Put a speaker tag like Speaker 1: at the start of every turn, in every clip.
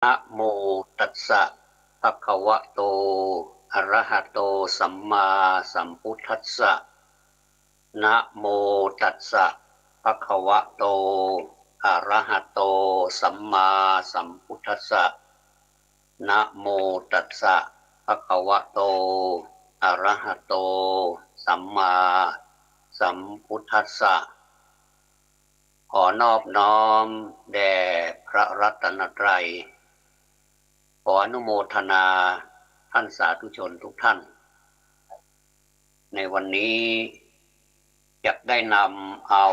Speaker 1: นะโมตัสสะภะคะวะโตอะระหะโตสัมมาสัมพุทธัสสะนะโมตัสสะภะคะวะโตอะระหะโตสัมมาสัมพุทธัสสะนะโมตัสสะภะคะวะโตอะระหะโตสัมมาสัมพุทธัสสะขอนอบน้อมแด่พระรัตนตรัยขออนุโมทนาท่านสาธุชนทุกท่านในวันนี้อยากได้นำเอา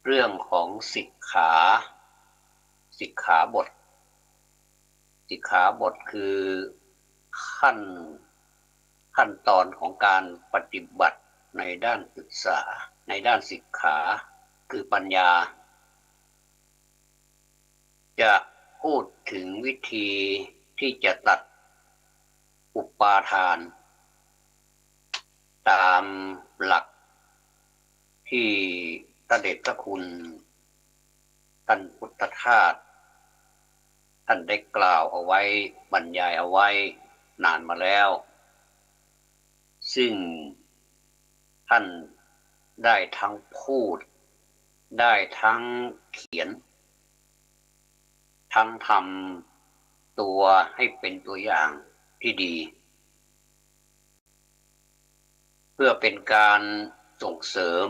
Speaker 1: เรื่องของสิกขาบทสิกขาบทคือขั้นขั้นตอนของการปฏิบัติในด้านศึกษาในด้านสิกขาคือปัญญาจะพูดถึงวิธีที่จะตัดอุปาทานตามหลักที่พระเดชพระคุณท่านพุทธทาสท่านได้กล่าวเอาไว้บรรยายเอาไว้นานมาแล้วซึ่งท่านได้ทั้งพูดได้ทั้งเขียนทั้งทำตัวให้เป็นตัวอย่างที่ดีเพื่อเป็นการส่งเสริม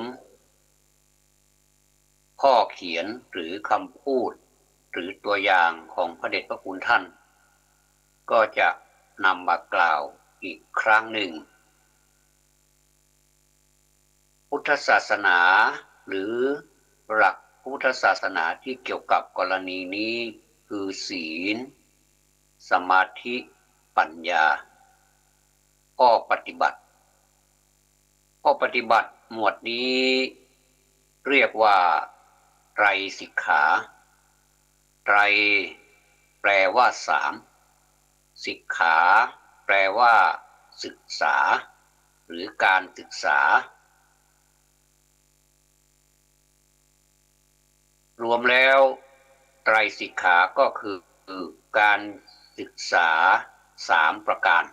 Speaker 1: ข้อเขียนหรือคำพูดหรือตัวอย่างของพระเดชพระคุณท่านก็จะนำมากล่าวอีกครั้งหนึ่งพุทธศาสนาหรือหลักพุทธศาสนาที่เกี่ยวกับกรณีนี้คือศีลสมาธิปัญญาข้อปฏิบัติหมวดนี้เรียกว่าไตรสิกขาไตรแปลว่าสามสิกขาแปลว่าศึกษาหรือการศึกษารวมแล้วไตรสิกขาก็คือการศึกษาสามประการ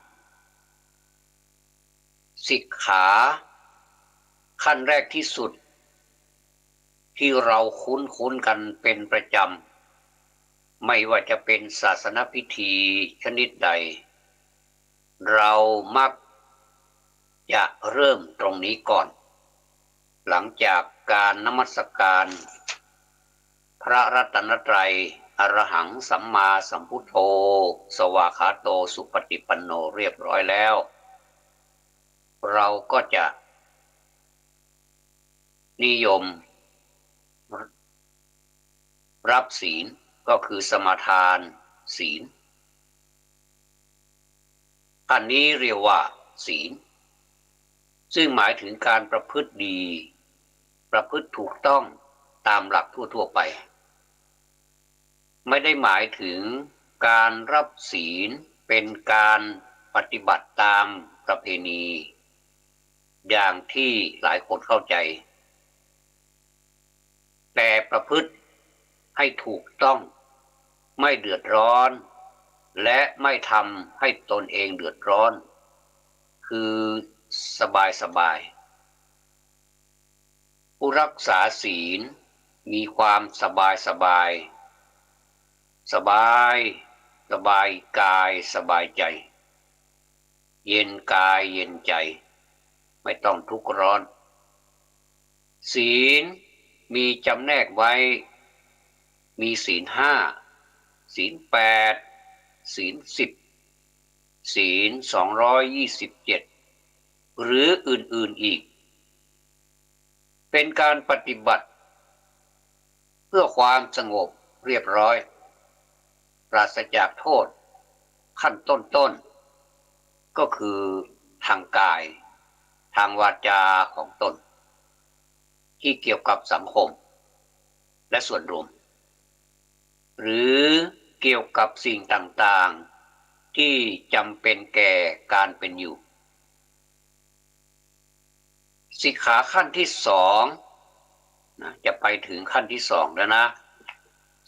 Speaker 1: สิกขาขั้นแรกที่สุดที่เราคุ้นกันเป็นประจำไม่ว่าจะเป็นศาสนพิธีชนิดใดเรามักจะเริ่มตรงนี้ก่อนหลังจากการนมัสการพระรัตนตรัยอรหังสัมมาสัมพุทโธสวากขาโตสุปฏิปันโนเรียบร้อยแล้วเราก็จะนิยมรับศีลก็คือสมาทานศีลอันนี้เรียกว่าศีลซึ่งหมายถึงการประพฤติดีประพฤติถูกต้องตามหลักทั่วไปไม่ได้หมายถึงการรับศีลเป็นการปฏิบัติตามประเพณีอย่างที่หลายคนเข้าใจแต่ประพฤติให้ถูกต้องไม่เดือดร้อนและไม่ทำให้ตนเองเดือดร้อนคือสบายผู้รักษาศีลมีความสบายสบายกายสบายใจเย็นกายเย็นใจไม่ต้องทุกข์ร้อนศีลมีจำแนกไว้มีศีลห้าศีลแปดศีล10ศีล227หรืออื่นๆอีกเป็นการปฏิบัติเพื่อความสงบเรียบร้อยปราศจากโทษขั้นต้นก็คือทางกายทางวาจาของตนที่เกี่ยวกับสังคมและส่วนรวมหรือเกี่ยวกับสิ่งต่างๆที่จำเป็นแก่การเป็นอยู่สิกขาขั้นที่สองจะไปถึงขั้นที่สองแล้วนะ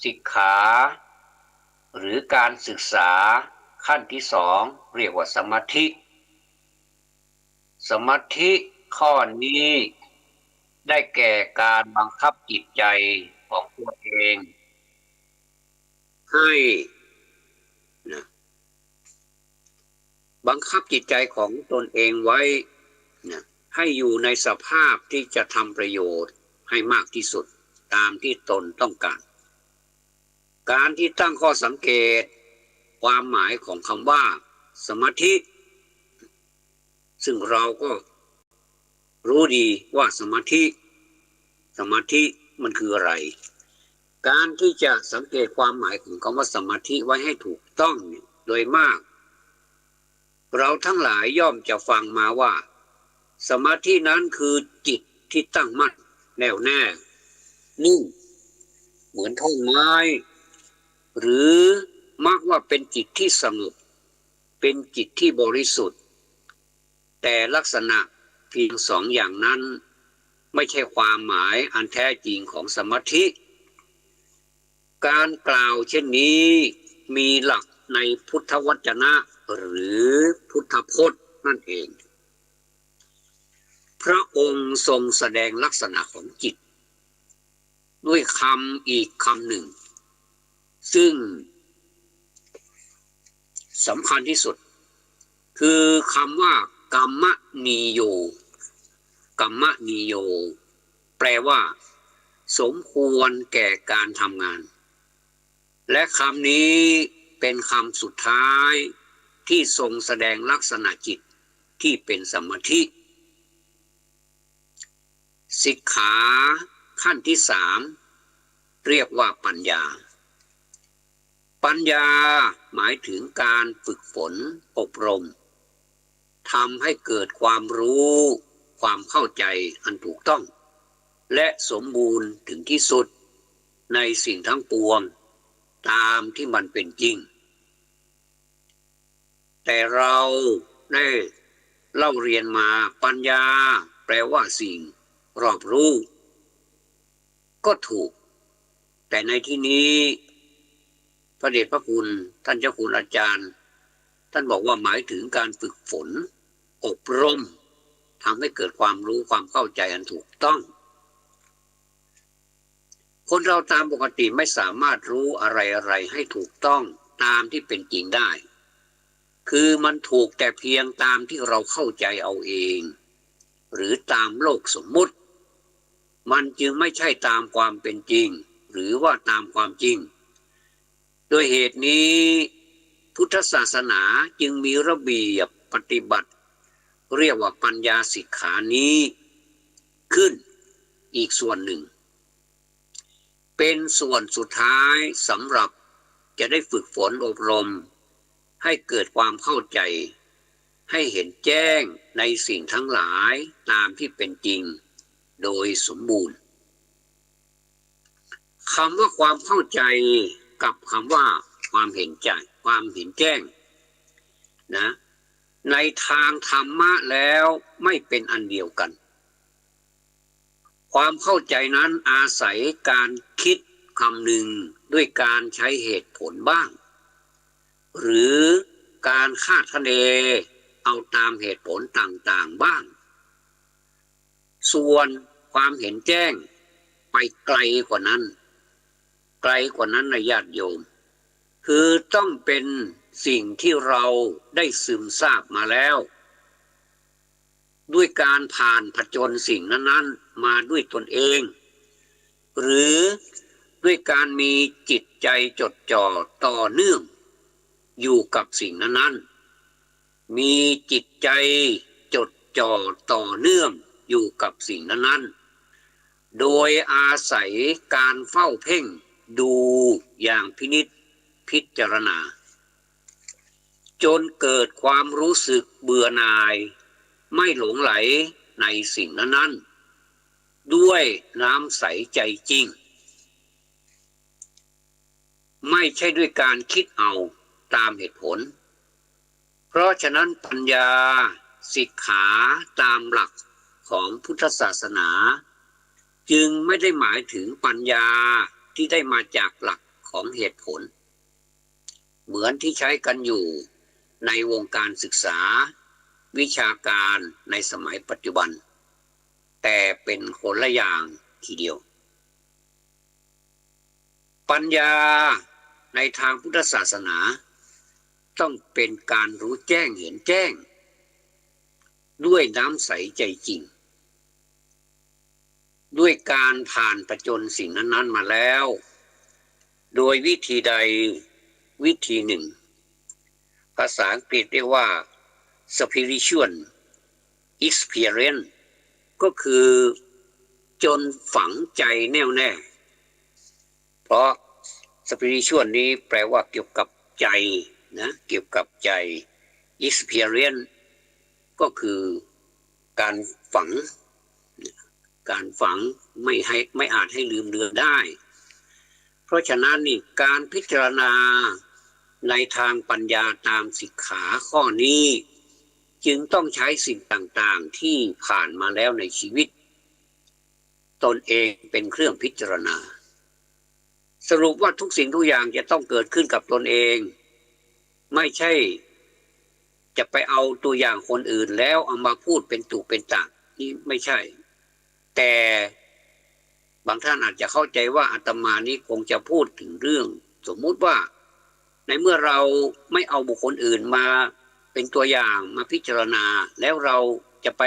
Speaker 1: สิกขา หรือการศึกษาขั้นที่สองเรียกว่าสมาธิสมาธิข้อนี้ได้แก่การบังคับจิตใจของตัวเองให้นะบังคับจิตใจของตนเองไว้นะให้อยู่ในสภาพที่จะทำประโยชน์ให้มากที่สุดตามที่ตนต้องการการที่ตั้งข้อสังเกตความหมายของคำว่าสมาธิซึ่งเราก็รู้ดีว่าสมาธิมันคืออะไรการที่จะสังเกตความหมายของคำว่าสมาธิไว้ให้ถูกต้องโดยมากเราทั้งหลายย่อมจะฟังมาว่าสมาธินั้นคือจิตที่ตั้งมั่นแน่วแน่นิ่งเหมือนท่อนไม้หรือมักว่าเป็นจิตที่สงบเป็นจิตที่บริสุทธิ์แต่ลักษณะเพียงสองอย่างนั้นไม่ใช่ความหมายอันแท้จริงของสมาธิการกล่าวเช่นนี้มีหลักในพุทธวจนะหรือพุทธพจน์นั่นเองพระองค์ทรงแสดงลักษณะของจิตด้วยคำอีกคำหนึ่งซึ่งสำคัญที่สุดคือคำว่ากัมมนิโยแปลว่าสมควรแก่การทำงานและคำนี้เป็นคำสุดท้ายที่ทรงแสดงลักษณะจิตที่เป็นสมาธิสิกขาขั้นที่สามเรียกว่าปัญญาหมายถึงการฝึกฝนอบรมทำให้เกิดความรู้ความเข้าใจอันถูกต้องและสมบูรณ์ถึงที่สุดในสิ่งทั้งปวงตามที่มันเป็นจริงแต่เราได้เล่าเรียนมาปัญญาแปลว่าสิ่งรอบรู้ก็ถูกแต่ในที่นี้พระเดชพระคุณท่านเจ้าคุณอาจารย์ท่านบอกว่าหมายถึงการฝึกฝนอบรมทำให้เกิดความรู้ความเข้าใจอันถูกต้องคนเราตามปกติไม่สามารถรู้อะไรให้ถูกต้องตามที่เป็นจริงได้คือมันถูกแต่เพียงตามที่เราเข้าใจเอาเองหรือตามโลกสมมุติมันจึงไม่ใช่ตามความเป็นจริงหรือว่าตามความจริงโดยเหตุนี้พุทธศาสนาจึงมีระเบียบปฏิบัติเรียกว่าปัญญาสิกขานี้ขึ้นอีกส่วนหนึ่งเป็นส่วนสุดท้ายสำหรับจะได้ฝึกฝนอบรมให้เกิดความเข้าใจให้เห็นแจ้งในสิ่งทั้งหลายตามที่เป็นจริงโดยสมบูรณ์คำว่าความเข้าใจกับคำว่าความเห็นแจ้งนะในทางธรรมะแล้วไม่เป็นอันเดียวกันความเข้าใจนั้นอาศัยการคิดคำนึงด้วยการใช้เหตุผลบ้างหรือการคาดคะเนเอาตามเหตุผลต่างๆบ้างส่วนความเห็นแจ้งไปไกลกว่านั้นนะญาติโยมคือต้องเป็นสิ่งที่เราได้ซึมซาบมาแล้วด้วยการผ่านผจญสิ่งนั้นๆมาด้วยตนเองหรือด้วยการมีจิตใจจดจ่อต่อเนื่องอยู่กับสิ่งนั้นๆมีจิตใจจดจ่อต่อเนื่องอยู่กับสิ่งนั้นๆโดยอาศัยการเฝ้าเพ่งดูอย่างพินิจพิจารณาจนเกิดความรู้สึกเบื่อหน่ายไม่หลงไหลในสิ่งนั้นๆด้วยน้ำใสใจจริงไม่ใช่ด้วยการคิดเอาตามเหตุผลเพราะฉะนั้นปัญญาสิกขาตามหลักของพุทธศาสนาจึงไม่ได้หมายถึงปัญญาที่ได้มาจากหลักของเหตุผล เหมือนที่ใช้กันอยู่ในวงการศึกษาวิชาการในสมัยปัจจุบันแต่เป็นคนละอย่างทีเดียวปัญญาในทางพุทธศาสนาต้องเป็นการรู้แจ้งเห็นแจ้งด้วยน้ำใสใจจริงด้วยการผ่านประจนสิ่งนั้นๆมาแล้วโดยวิธีใดวิธีหนึ่งภาษาอังกฤษเรียกว่า spiritual experience ก็คือจนฝังใจแน่วแน่เพราะ spiritual นี้แปลว่าเกี่ยวกับใจนะเกี่ยวกับใจ experience ก็คือการฝังไม่อาจให้ลืมเลือนได้เพราะฉะนั้นนี่การพิจารณาในทางปัญญาตามสิกขาข้อนี้จึงต้องใช้สิ่งต่างๆที่ผ่านมาแล้วในชีวิตตนเองเป็นเครื่องพิจารณาสรุปว่าทุกสิ่งทุกอย่างจะต้องเกิดขึ้นกับตนเองไม่ใช่จะไปเอาตัวอย่างคนอื่นแล้วเอามาพูดเป็นตุเป็นตะนี่ไม่ใช่แต่บางท่านอาจจะเข้าใจว่าอาตมานี้คงจะพูดถึงเรื่องสมมุติว่าในเมื่อเราไม่เอาบุคคลอื่นมาเป็นตัวอย่างมาพิจารณาแล้วเราจะไป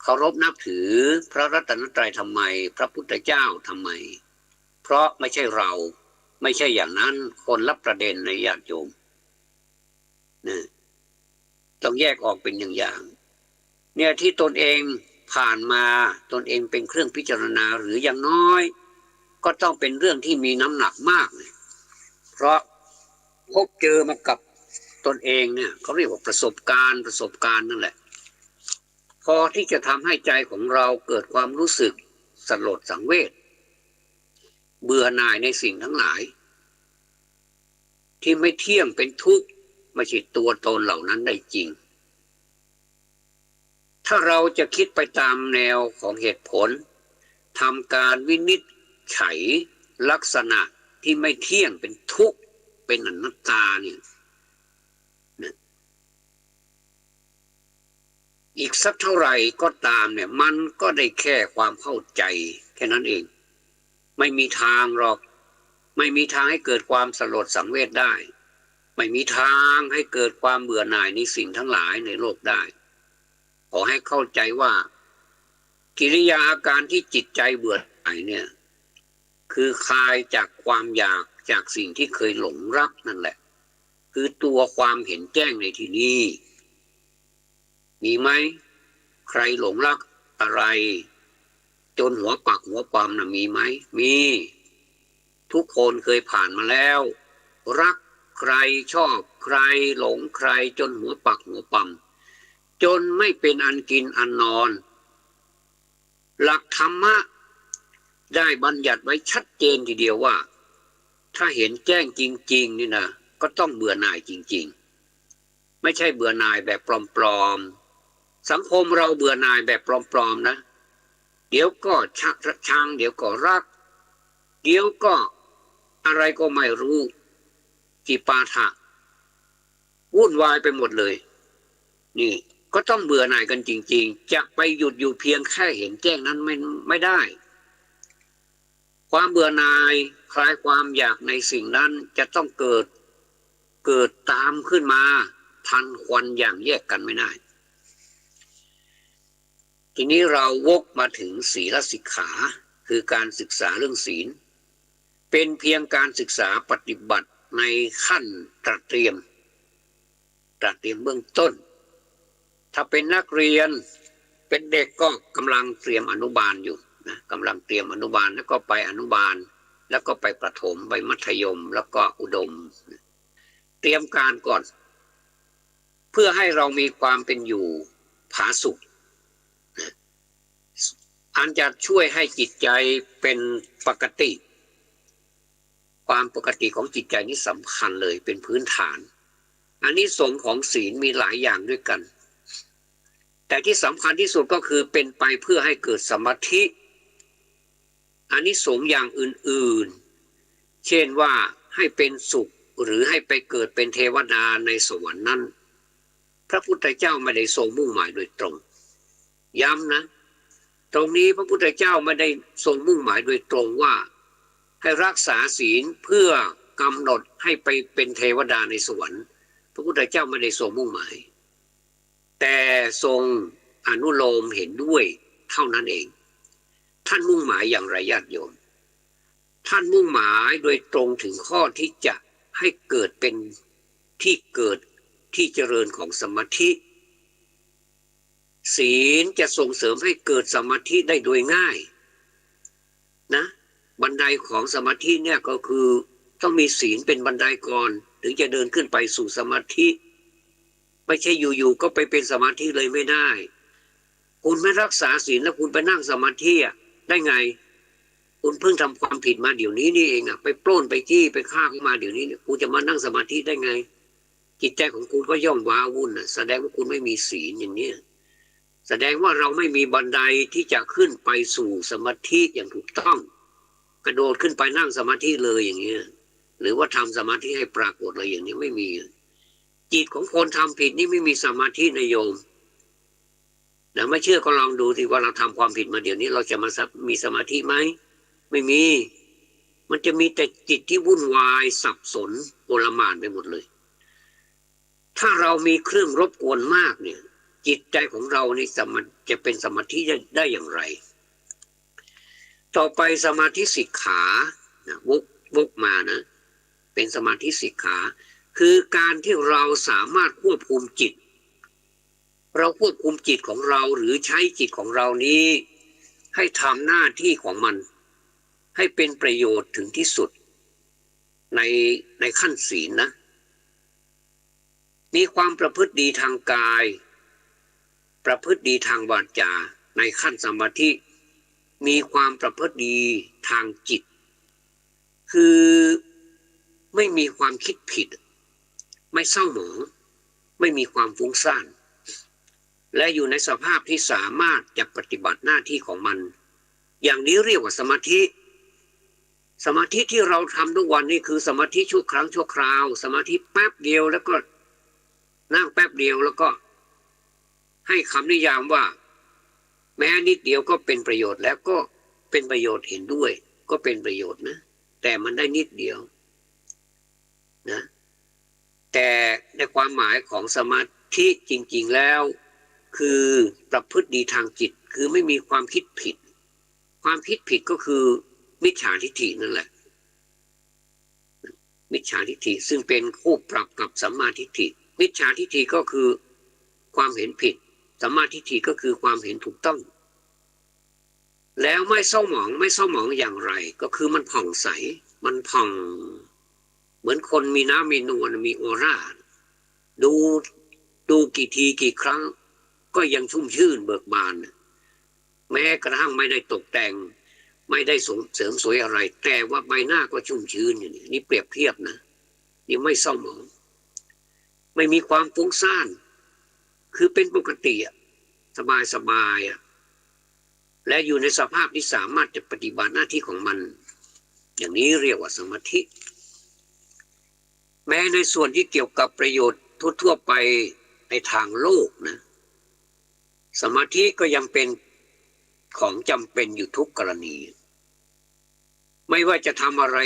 Speaker 1: เคารพนับถือพระรัตนตรัยทำไมพระพุทธเจ้าทำไมเพราะไม่ใช่เราไม่ใช่อย่างนั้นคนละประเด็นในญาติโยมนะต้องแยกออกเป็นอย่างเนี่ยที่ตนเองผ่านมาตนเองเป็นเครื่องพิจารณาหรืออย่างน้อยก็ต้องเป็นเรื่องที่มีน้ำหนักมากเพราะพบเจอมากับตนเองเนี่ยเขาเรียกว่าประสบการณ์นั่นแหละพอที่จะทำให้ใจของเราเกิดความรู้สึกสลดสังเวชเบื่อหน่ายในสิ่งทั้งหลายที่ไม่เที่ยงเป็นทุกข์ไม่ใช่ตัวตนเหล่านั้นได้จริงถ้าเราจะคิดไปตามแนวของเหตุผลทำการวินิจฉัยลักษณะที่ไม่เที่ยงเป็นทุกข์เป็นอนัตตาเนี่ยอีกสักเท่าไหร่ก็ตามเนี่ยมันก็ได้แค่ความเข้าใจแค่นั้นเองไม่มีทางหรอกไม่มีทางให้เกิดความสลดสังเวชได้ไม่มีทางให้เกิดความเบื่อหน่ายในสิ่งทั้งหลายในโลกได้ขอให้เข้าใจว่ากิริยาอาการที่จิตใจเบื่อหน่ายเนี่ยคือคลายจากความอยากจากสิ่งที่เคยหลงรักนั่นแหละคือตัวความเห็นแจ้งในที่นี้มีไหมใครหลงรักอะไรจนหัวปักหัวปำมีไหมมีทุกคนเคยผ่านมาแล้วรักใครชอบใครหลงใครจนหัวปักหัวปำจนไม่เป็นอันกินอันนอนหลักธรรมะได้บัญญัติไว้ชัดเจนทีเดียวว่าถ้าเห็นแจ้งจริงๆนี่นะก็ต้องเบื่อหน่ายจริงๆไม่ใช่เบื่อหน่ายแบบปลอมๆสังคมเราเบื่อหน่ายแบบปลอมๆนะเดี๋ยวก็ชังเดี๋ยวก็รักเดี๋ยวก็อะไรก็ไม่รู้จิปาถะวุ่นวายไปหมดเลยนี่ก็ต้องเบื่อหน่ายกันจริงๆจะไปหยุดอยู่เพียงแค่เห็นแจ้งนั้นไม่ได้ความเบื่อหน่ายคลายความอยากในสิ่งนั้นจะต้องเกิดตามขึ้นมาทันควันอย่างแยกกันไม่ได้ทีนี้เราวกมาถึงศีลสิกขาคือการศึกษาเรื่องศีลเป็นเพียงการศึกษาปฏิบัติในขั้นตระเตรียมเบื้องต้นถ้าเป็นนักเรียนเป็นเด็กก็กำลังเตรียมอนุบาลอยู่นะกำลังเตรียมอนุบาลแล้วก็ไปอนุบาลแล้วก็ไปประถมไปมัธยมแล้วก็อุดมเตรียมการก่อนเพื่อให้เรามีความเป็นอยู่ผาสุกอันจะช่วยให้จิตใจเป็นปกติความปกติของจิตใจนี่สำคัญเลยเป็นพื้นฐานอานิสงส์ของศีลมีหลายอย่างด้วยกันแต่ที่สำคัญที่สุดก็คือเป็นไปเพื่อให้เกิดสมาธิอานิสงส์อย่างอื่นๆเช่นว่าให้เป็นสุข หรือให้ไปเกิดเป็นเทวดาในสวรรค์นั้นพระพุทธเจ้าไม่ได้ทรงมุ่งหมายโดยตรงย้ำนะตรงนี้พระพุทธเจ้าไม่ได้ทรงมุ่งหมายโดยตรงว่าให้รักษาศีลเพื่อกำหนดให้ไปเป็นเทวดาในสวรรค์พระพุทธเจ้าไม่ได้ทรงมุ่งหมายแต่ทรงอนุโลมเห็นด้วยเท่านั้นเองท่านมุ่งหมายอย่างไรญาติโยมท่านมุ่งหมายโดยตรงถึงข้อที่จะให้เกิดเป็นที่เกิดที่เจริญของสมาธิศีลจะส่งเสริมให้เกิดสมาธิได้โดยง่ายนะบันไดของสมาธิเนี่ยก็คือต้องมีศีลเป็นบันไดก่อนถึงจะเดินขึ้นไปสู่สมาธิไม่ใช่อยู่ๆก็ไปเป็นสมาธิเลยไม่ได้คุณไม่รักษาศีลแล้วคุณไปนั่งสมาธิได้ไงคุณเพิ่งทำความผิดมาเดี๋ยวนี้นี่เองไปปล้นไปจี้ไปฆ่าเขามาเดี๋ยวนี้คุณจะมานั่งสมาธิได้ไงจิตใจของคุณก็ย่อมว้าวุ่นแสดงว่าคุณไม่มีศีลอย่างนี้แสดงว่าเราไม่มีบันไดที่จะขึ้นไปสู่สมาธิอย่างถูกต้องกระโดดขึ้นไปนั่งสมาธิเลยอย่างนี้หรือว่าทำสมาธิให้ปรากฏอะไรอย่างนี้ไม่มีจิตของคนทำผิดนี่ไม่มีสมาธินะโยมแต่ไม่เชื่อก็ลองดูสิว่าเราทำความผิดมาเดี๋ยวนี้เราจะมามีสมาธิไหมไม่มีมันจะมีแต่จิตที่วุ่นวายสับสนโอลหม่านไปหมดเลยถ้าเรามีเครื่องรบกวนมากเนี่ยจิตใจของเรานี่จะเป็นสมาธิได้อย่างไรต่อไปสมาธิสิกขาวกมานะเป็นสมาธิสิกขาคือการที่เราสามารถควบคุมจิตเราควบคุมจิตของเราหรือใช้จิตของเรานี้ให้ทำหน้าที่ของมันให้เป็นประโยชน์ถึงที่สุดในขั้นศีลนะมีความประพฤติดีทางกายประพฤติดีทางวาจาในขั้นสมาธิมีความประพฤติดีทางจิตคือไม่มีความคิดผิดไม่เศร้าหมองไม่มีความฟุ้งซ่านและอยู่ในสภาพที่สามารถจะปฏิบัติหน้าที่ของมันอย่างนี้เรียกว่าสมาธิสมาธิที่เราทำทุกวันนี้คือสมาธิชั่วครั้งชั่วคราวสมาธิแป๊บเดียวแล้วก็นั่งแป๊บเดียวแล้วก็ให้คำนิยามว่าแม้นิดเดียวก็เป็นประโยชน์แล้วก็เป็นประโยชน์เห็นด้วยก็เป็นประโยชน์นะแต่มันได้นิดเดียวนะแต่ในความหมายของสมาธิจริงๆแล้วคือประพฤติดีทางจิตคือไม่มีความคิดผิดความคิดผิดก็คือมิจฉาทิฏฐินั่นแหละมิจฉาทิฏฐิซึ่งเป็นคู่ปรับกับสัมมาทิฏฐิมิจฉาทิฏฐิก็คือความเห็นผิดสัมมาทิฏฐิก็คือความเห็นถูกต้องแล้วไม่เศร้าหมองอย่างไรก็คือมันผ่องใสมันผ่องเหมือนคนมีน้ำมีนวลมีออร่าดูกี่ทีกี่ครั้งก็ยังชุ่มชื่นเบิกบานแม้กระทั่งไม่ได้ตกแต่งไม่ได้เสริมสวยอะไรแต่ว่าใบหน้าก็ชุ่มชื้นอย่างนี้นี่เปรียบเทียบนะนี่ไม่เศร้าหมองไม่มีความฟุ้งซ่านคือเป็นปกติสบายและอยู่ในสภาพที่สามารถจะปฏิบัติหน้าที่ของมันอย่างนี้เรียกว่าสมาธิแม้ในส่วนที่เกี่ยวกับประโยชน์ทั่วไปในทางโลกนะสมาธิก็ยังเป็นของจำเป็นอยู่ทุกกรณีไม่ว่าจะทำอะไร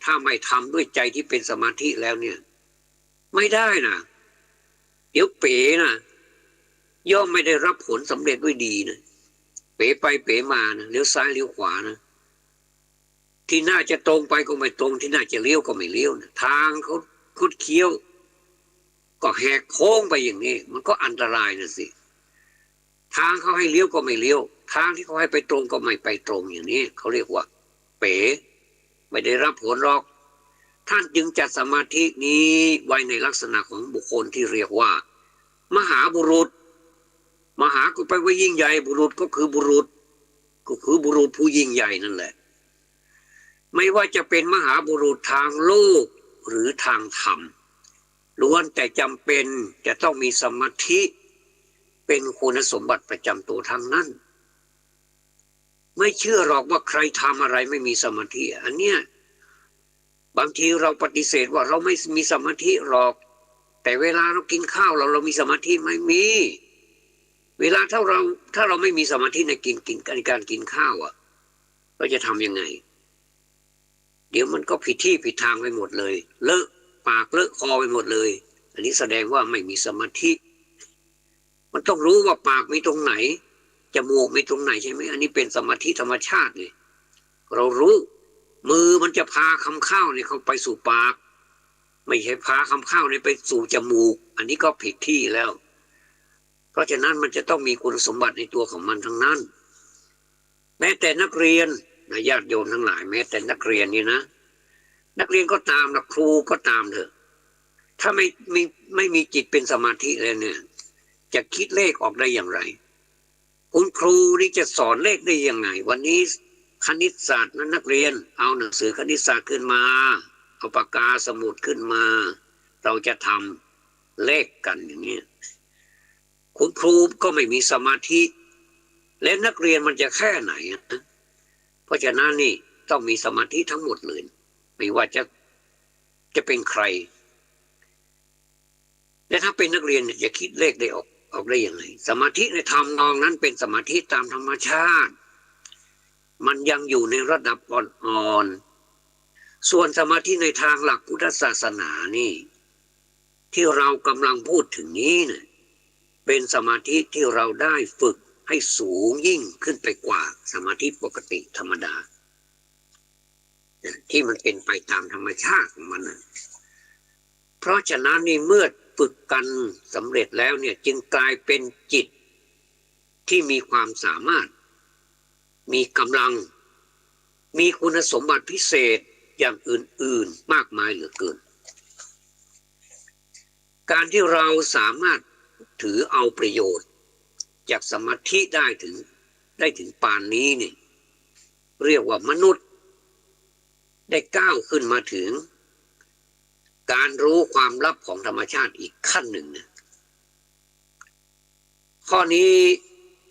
Speaker 1: ถ้าไม่ทำด้วยใจที่เป็นสมาธิแล้วเนี่ยไม่ได้นะเดี๋ยวเป๋นะย่อมไม่ได้รับผลสำเร็จด้วยดีนะเป๋ไปเป๋มานะเลี้ยวซ้ายเลี้ยวขวานะที่น่าจะตรงไปก็ไม่ตรงที่น่าจะเลี้ยวก็ไม่เลี้ยวนะทางเขาคดเคี้ยวก็แหกโค้งไปอย่างนี้มันก็อันตรายนะสิทางเขาให้เลี้ยวก็ไม่เลี้ยวทางที่เขาให้ไปตรงก็ไม่ไปตรงอย่างนี้เขาเรียกว่าเป๋ไม่ได้รับผลหรอกท่านจึงจัดสมาธินี้ไว้ในลักษณะของบุคคลที่เรียกว่ามหาบุรุษมหาก็แปลว่ายิ่งใหญ่บุรุษก็คือบุรุษผู้ยิ่งใหญ่นั่นแหละไม่ว่าจะเป็นมหาบุรุษทางโลกหรือทางธรรมล้วนแต่จำเป็นจะต้องมีสมาธิเป็นคุณสมบัติประจำตัวทั้งนั้นไม่เชื่อหรอกว่าใครทำอะไรไม่มีสมาธิอันเนี้ย บางทีเราปฏิเสธว่าเราไม่มีสมาธิหรอกแต่เวลาเรากินข้าวเรามีสมาธิไม่มีเวลาถ้าเราไม่มีสมาธิในการกินข้าวอ่ะเราจะทำยังไงเดี๋ยวมันก็ผิดที่ผิดทางไปหมดเลยเลอะปากเลอะคอไปหมดเลยอันนี้แสดงว่าไม่มีสมาธิมันต้องรู้ว่าปากมีตรงไหนจมูกมีตรงไหนใช่ไหมอันนี้เป็นสมาธิธรรมชาติเลยเรารู้มือมันจะพาคำข้าวเนี่ยเข้าไปสู่ปากไม่ใช่พาคำข้าวเนี่ยไปสู่จมูกอันนี้ก็ผิดที่แล้วเพราะฉะนั้นมันจะต้องมีคุณสมบัติในตัวของมันทั้งนั้นแม้แต่นักเรียนญาติโยมทั้งหลายแม้แต่นักเรียนนี่นะนักเรียนก็ตามนะครูก็ตามเถอะถ้าไม่มีจิตเป็นสมาธิเลยเนี่ยจะคิดเลขออกได้อย่างไรคุณครูนี่จะสอนเลขได้ยังไงวันนี้คณิตศาสตร์นั้นนักเรียนเอาหนังสือคณิตศาสตร์ขึ้นมาเอาปากกาสมุดขึ้นมาเราจะทำเลขกันอย่างนี้คุณครูก็ไม่มีสมาธิและนักเรียนมันจะแค่ไหนเพราะฉะนั้นนี่ต้องมีสมาธิทั้งหมดเลยไม่ว่าจะเป็นใครและถ้าเป็นนักเรียนจะคิดเลขได้ออกได้อย่างไรสมาธิในธรรมนองนั้นเป็นสมาธิตามธรรมชาติมันยังอยู่ในระดับอ่อนๆส่วนสมาธิในทางหลักพุทธศาสนานี่ที่เรากำลังพูดถึงนี้เนี่ยเป็นสมาธิที่เราได้ฝึกให้สูงยิ่งขึ้นไปกว่าสมาธิปกติธรรมดาที่มันเป็นไปตามธรรมชาติของมันเพราะฉะนั้นนี่เมื่อฝึกกันสำเร็จแล้วเนี่ยจึงกลายเป็นจิตที่มีความสามารถมีกำลังมีคุณสมบัติพิเศษอย่างอื่นๆมากมายเหลือเกินการที่เราสามารถถือเอาประโยชน์จากสมาธิได้ถึงปานนี้เนี่ยเรียกว่ามนุษย์ได้ก้าวขึ้นมาถึงการรู้ความลับของธรรมชาติอีกขั้นหนึ่งนะข้อนี้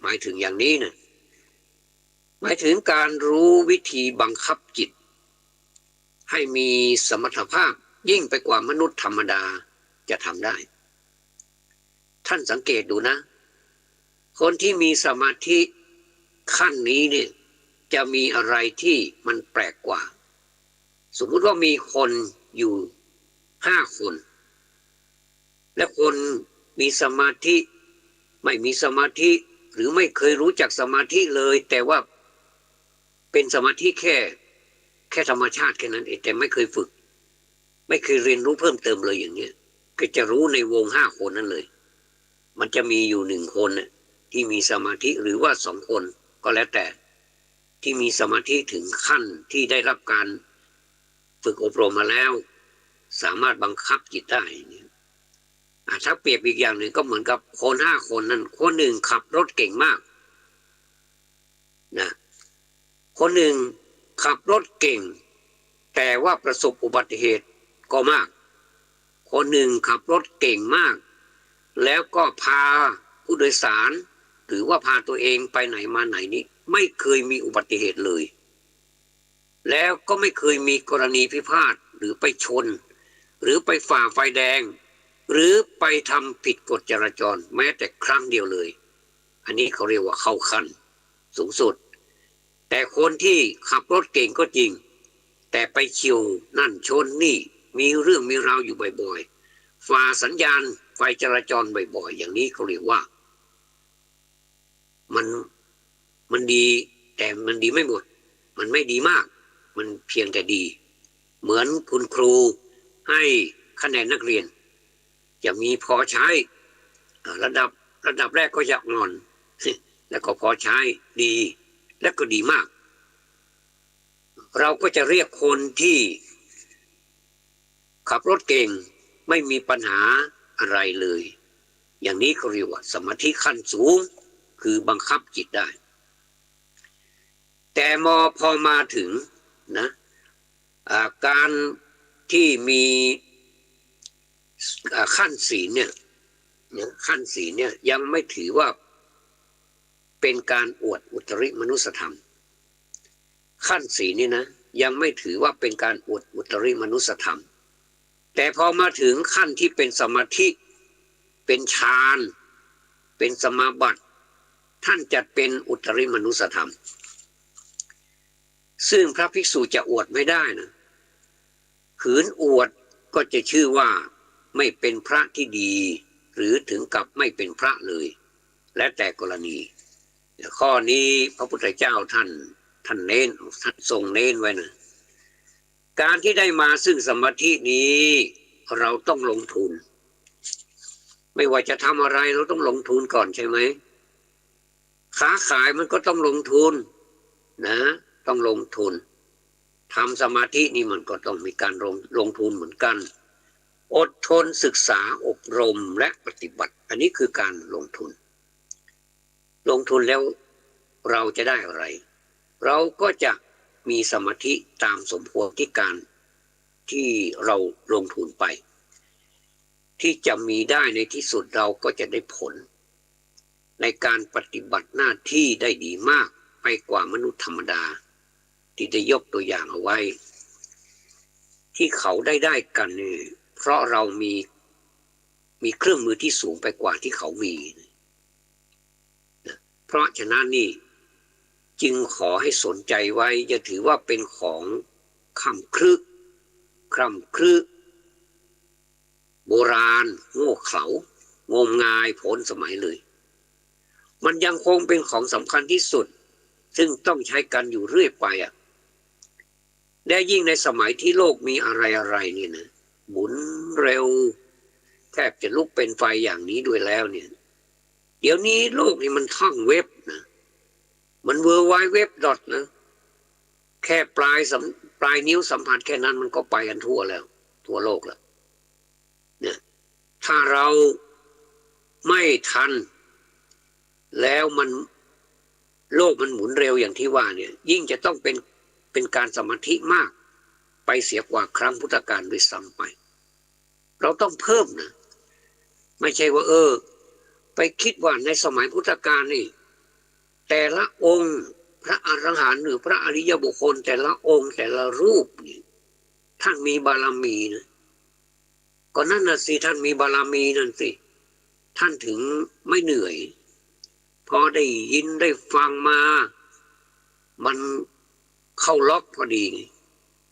Speaker 1: หมายถึงอย่างนี้นะหมายถึงการรู้วิธีบังคับจิตให้มีสมรรถภาพยิ่งไปกว่ามนุษย์ธรรมดาจะทำได้ท่านสังเกตดูนะคนที่มีสมาธิขั้นนี้เนี่ยจะมีอะไรที่มันแปลกกว่าสมมุติว่ามีคนอยู่5 คนและคนมีสมาธิไม่มีสมาธิหรือไม่เคยรู้จักสมาธิเลยแต่ว่าเป็นสมาธิแค่ธรรมชาติแค่นั้นเองแต่ไม่เคยฝึกไม่เคยเรียนรู้เพิ่มเติมเลยอย่างนี้ก็จะรู้ในวง5 คนนั้นเลยมันจะมีอยู่1 คนที่มีสมาธิหรือว่า2 คนก็แล้วแต่ที่มีสมาธิถึงขั้นที่ได้รับการฝึกอบรมมาแล้วสามารถบังคับจิตได้ถ้าเปรียบอีกอย่างหนึ่งก็เหมือนกับคน5 คนนั้นคนหนึ่งขับรถเก่งมากนะคนหนึ่งขับรถเก่งแต่ว่าประสบอุบัติเหตุก็มากคนหนึ่งขับรถเก่งมากแล้วก็พาผู้โดยสารหรือว่าพาตัวเองไปไหนมาไหนนี้ไม่เคยมีอุบัติเหตุเลยแล้วก็ไม่เคยมีกรณีพิพาทหรือไปชนหรือไปฝ่าไฟแดงหรือไปทำผิดกฎจราจรแม้แต่ครั้งเดียวเลยอันนี้เขาเรียกว่าเข้าขั้นสูงสุดแต่คนที่ขับรถเก่งก็จริงแต่ไปเฉี่ยวนั่นชนนี่มีเรื่องมีราวอยู่บ่อยๆฝ่าสัญญาณไฟจราจรบ่อยๆอย่างนี้เขาเรียกว่ามันดีแต่มันดีไม่หมดมันไม่ดีมากมันเพียงแต่ดีเหมือนคุณครูให้คะแนนนักเรียนจะมีพอใช้ระดับแรกก็อยากนอนแล้วก็พอใช้ดีและก็ดีมากเราก็จะเรียกคนที่ขับรถเก่งไม่มีปัญหาอะไรเลยอย่างนี้เขาเรียกว่าสมาธิขั้นสูงคือบังคับจิตได้แต่พอมาถึงนะการที่มีขั้นศีลเนี่ยขั้นศีลเนี่ยยังไม่ถือว่าเป็นการอวดอุตริมนุสธรรมขั้นศีลนี่นะ ยังไม่ถือว่าเป็นการอวดอุตริมนุสธรรมแต่พอมาถึงขั้นที่เป็นสมาธิเป็นฌานเป็นสมาบัติท่านจัดเป็นอุตริมนุสธรรมซึ่งพระภิกษุจะอวดไม่ได้นะขืนอวดก็จะชื่อว่าไม่เป็นพระที่ดีหรือถึงกับไม่เป็นพระเลยและแต่กรณีข้อนี้พระพุทธเจ้าท่านเน้นท่านทรงเน้นไว้นะการที่ได้มาซึ่งสมาธินี้เราต้องลงทุนไม่ว่าจะทำอะไรเราต้องลงทุนก่อนใช่ไหมค้าขายมันก็ต้องลงทุนนะต้องลงทุนทำสมาธินี่มันก็ต้องมีการลงทุนเหมือนกันอดทนศึกษาอบรมและปฏิบัติอันนี้คือการลงทุนแล้วเราจะได้อะไรเราก็จะมีสมาธิตามสมควรที่การที่เราลงทุนไปที่จะมีได้ในที่สุดเราก็จะได้ผลในการปฏิบัติหน้าที่ได้ดีมากไปกว่ามนุษย์ธรรมดาที่ได้ยกตัวอย่างเอาไว้ที่เขาได้กันนี่เพราะเรามีเครื่องมือที่สูงไปกว่าที่เขามีเพราะฉะนั้นนี่จึงขอให้สนใจไว้อย่าถือว่าเป็นของค่ำครึโบราณโง่เขลางมงายพ้นสมัยเลยมันยังคงเป็นของสำคัญที่สุดซึ่งต้องใช้กันอยู่เรื่อยไปและยิ่งในสมัยที่โลกมีอะไรนี่นะหมุนเร็วแทบจะลุกเป็นไฟอย่างนี้ด้วยแล้วเนี่ยเดี๋ยวนี้โลกนี่มันท่องเว็บนะมันworldwideนะแค่ปลายนิ้วสัมผัสแค่นั้นมันก็ไปกันทั่วโลกแล้วเนี่ยถ้าเราไม่ทันแล้วโลกมันหมุนเร็วอย่างที่ว่าเนี่ยยิ่งจะต้องเป็นการสมาธิมากไปเสียกว่าครั้งพุทธกาลด้วยซ้ำไปเราต้องเพิ่มนะไม่ใช่ว่าไปคิดว่าในสมัยพุทธกาลนี่แต่ละองค์พระอรหันต์หรือพระอริยบุคคลแต่ละองค์แต่ละรูปนี่ท่านมีบารมีนะก็นั่นน่ะสิท่านมีบารมีนั่นสิท่านถึงไม่เหนื่อยพอได้ยินได้ฟังมามันเข้าล็อกพอดี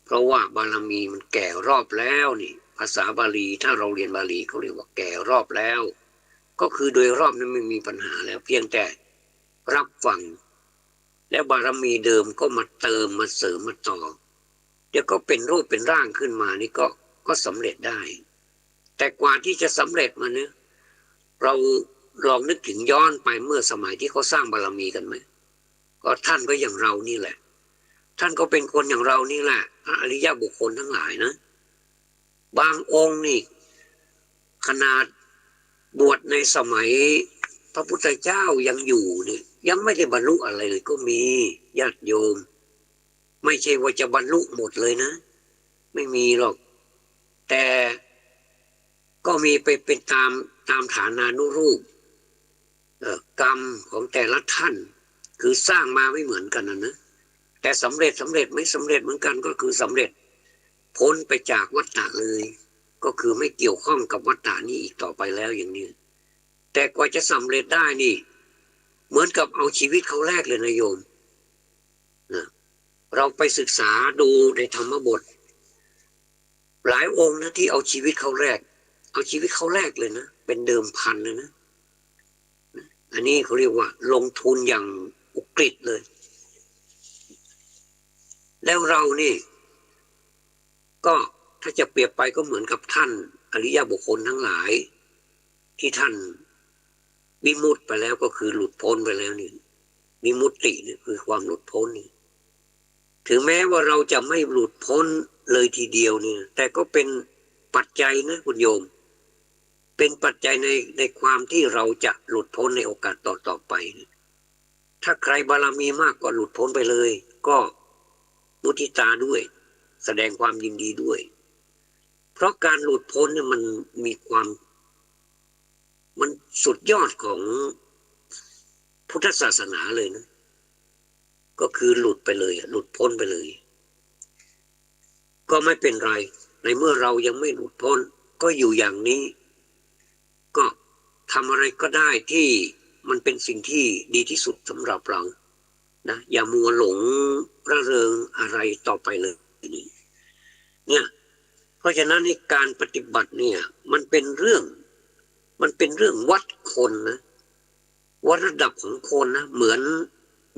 Speaker 1: เพราะว่าบารมีมันแก่รอบแล้วนี่ภาษาบาลีถ้าเราเรียนบาลีเขาเรียกว่าแก่รอบแล้วก็คือโดยรอบนั้นไม่มีปัญหาแล้วเพียงแต่รับฟังแล้วบารมีเดิมก็มาเติมมาเสริมมาต่อเดี๋ยวก็เป็นรูปเป็นร่างขึ้นมานี่ก็สำเร็จได้แต่กว่าที่จะสำเร็จมาเนี่ยเราลองนึกถึงย้อนไปเมื่อสมัยที่เขาสร้างบารมีกันไหมก็ท่านก็อย่างเรานี่แหละท่านก็เป็นคนอย่างเรานี่แหละพระอริยบุคคลทั้งหลายนะบางองค์นี่ขนาดบวชในสมัยพระพุทธเจ้ายังอยู่นี่ยังไม่ได้บรรลุอะไรเลยก็มีญาติโยมไม่ใช่ว่าจะบรรลุหมดเลยนะไม่มีหรอกแต่ก็มีไปเป็นตามฐานานุรูปกรรมของแต่ละท่านคือสร้างมาไม่เหมือนกันนะแต่สำเร็จไม่สำเร็จเหมือนกันก็คือสำเร็จพ้นไปจากวัฏฏะเลยก็คือไม่เกี่ยวข้องกับวัฏฏะนี้อีกต่อไปแล้วอย่างนี้แต่กว่าจะสำเร็จได้นี่เหมือนกับเอาชีวิตเขาแลกเลยนะโยมนะเราไปศึกษาดูในธรรมบทหลายองค์นะที่เอาชีวิตเขาแลกเลยนะเป็นเดิมพันเลยนะอันนี้เขาเรียกว่าลงทุนอย่างอุกฤษเลยแล้วเรานี่ก็ถ้าจะเปรียบไปก็เหมือนกับท่านอริยบุคคลทั้งหลายที่ท่านวิมุตติไปแล้วก็คือหลุดพ้นไปแล้วนี่วิมุตตินี่คือความหลุดพ้นนี่ถึงแม้ว่าเราจะไม่หลุดพ้นเลยทีเดียวเนี่ยแต่ก็เป็นปัจจัยนะคุณโยมเป็นปัจจัยในความที่เราจะหลุดพ้นในโอกาสต่อไปถ้าใครบารมีมากก็หลุดพ้นไปเลยก็มุทิตาด้วยแสดงความยินดีด้วยเพราะการหลุดพ้นเนี่ยมันมีความมันสุดยอดของพุทธศาสนาเลยนะก็คือหลุดไปเลยหลุดพ้นไปเลย
Speaker 2: ก็ไม่เป็นไรในเมื่อเรายังไม่หลุดพ้นก็อยู่อย่างนี้ก็ทำอะไรก็ได้ที่มันเป็นสิ่งที่ดีที่สุดสำหรับเรานะอย่ามัวหลงระเริงอะไรต่อไปเลยนี่เนี่ยเพราะฉะนั้นในการปฏิบัติเนี่ยมันเป็นเรื่องวัดคนนะวัดระดับของคนนะเหมื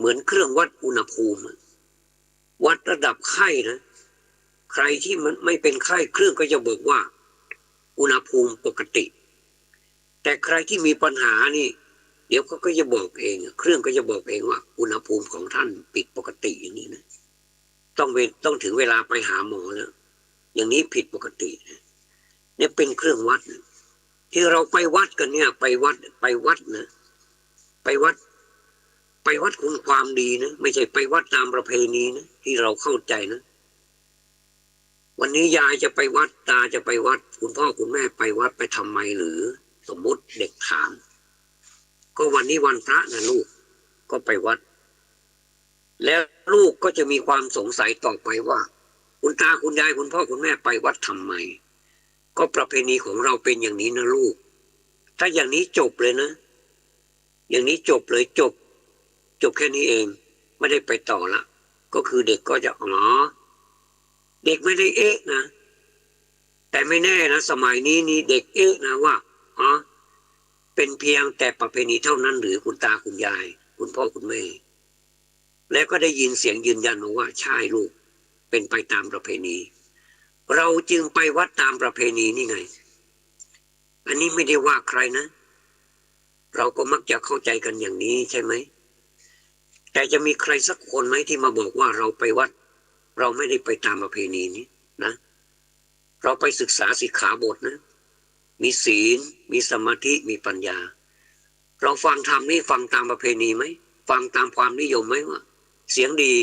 Speaker 2: อนเครื่องวัดอุณหภูมิวัดระดับไข้นะใครที่มันไม่เป็นไข้เครื่องก็จะบอกว่าอุณหภูมิปกติแต่ใครที่มีปัญหานี่เดี๋ยวเขาก็จะบอกเองเครื่องก็จะบอกเองว่าอุณหภูมิของท่านผิดปกติอย่างนี้นะต้องถึงเวลาไปหาหมอแล้วอย่างนี้ผิดปกติเนี่ยเป็นเครื่องวัดนะที่เราไปวัดกันเนี่ยไปวัดนะไปวัดคุณความดีนะไม่ใช่ไปวัดตามประเพณีนะที่เราเข้าใจนะวันนี้ยายจะไปวัดตาจะไปวัดคุณพ่อคุณแม่ไปวัดไปทำไมหรือสมมติเด็กถามก็วันนี้วันพระนะลูกก็ไปวัดแล้วลูกก็จะมีความสงสัยต่อไปว่าคุณตาคุณยายคุณพ่อคุณแม่ไปวัดทำไมก็ประเพณีของเราเป็นอย่างนี้นะลูกถ้าอย่างนี้จบเลยนะอย่างนี้จบเลยจบแค่นี้เองไม่ได้ไปต่อละก็คือเด็กก็จะเด็กไม่ได้เอ๊ะนะแต่ไม่แน่นะสมัยนี้นี่เด็กเอ๊ะนะว่าเป็นเพียงแต่ประเพณีเท่านั้นหรือคุณตาคุณยายคุณพ่อคุณแม่แล้วก็ได้ยินเสียงยืนยันว่าใช่ลูกเป็นไปตามประเพณีเราจึงไปวัดตามประเพณีนี่ไงอันนี้ไม่ได้ว่าใครนะเราก็มักจะเข้าใจกันอย่างนี้ใช่ไหมแต่จะมีใครสักคนไหมที่มาบอกว่าเราไปวัดเราไม่ได้ไปตามประเพณีนี้นะเราไปศึกษาสิกขาบทนะมีศีลมีสมาธิมีปัญญาเราฟังธรรมนี่ฟังตามประเพณีไหมฟังตามความนิยมไหมว่าเสียงดี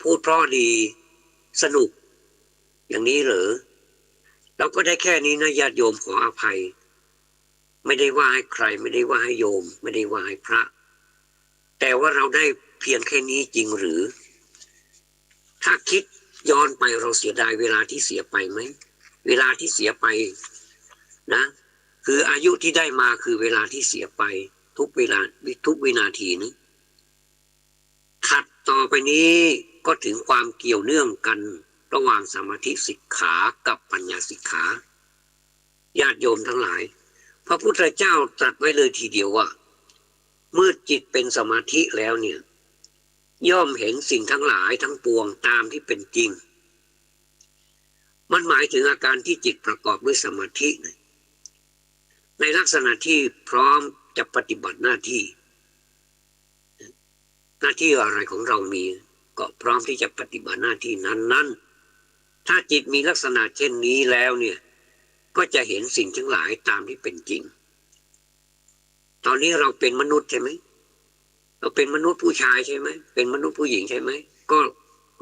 Speaker 2: พูดเพราะดีสนุกอย่างนี้เหรอเราก็ได้แค่นี้นะญาติโยมขออภัยไม่ได้ว่าให้ใครไม่ได้ว่าให้โยมไม่ได้ว่าให้พระแต่ว่าเราได้เพียงแค่นี้จริงหรือถ้าคิดย้อนไปเราเสียดายเวลาที่เสียไปไหมเวลาที่เสียไปนะคืออายุที่ได้มาคือเวลาที่เสียไปทุกเวลาทุกวินาทีนี้ถัดต่อไปนี้ก็ถึงความเกี่ยวเนื่องกันระหว่างสมาธิสิกขากับปัญญาสิกขาญาติโยมทั้งหลายพระพุทธเจ้าตรัสไว้เลยทีเดียวว่าเมื่อจิตเป็นสมาธิแล้วเนี่ยย่อมเห็นสิ่งทั้งหลายทั้งปวงตามที่เป็นจริงมันหมายถึงอาการที่จิตประกอบด้วยสมาธิในลักษณะที่พร้อมจะปฏิบัติหน้าที่อะไรของเรามีก็พร้อมที่จะปฏิบัติหน้าที่นั้นถ้าจิตมีลักษณะเช่นนี้แล้วเนี่ยก็จะเห็นสิ่งทั้งหลายตามที่เป็นจริงตอนนี้เราเป็นมนุษย์ใช่ไหมเราเป็นมนุษย์ผู้ชายใช่ไหมเป็นมนุษย์ผู้หญิงใช่ไหมก็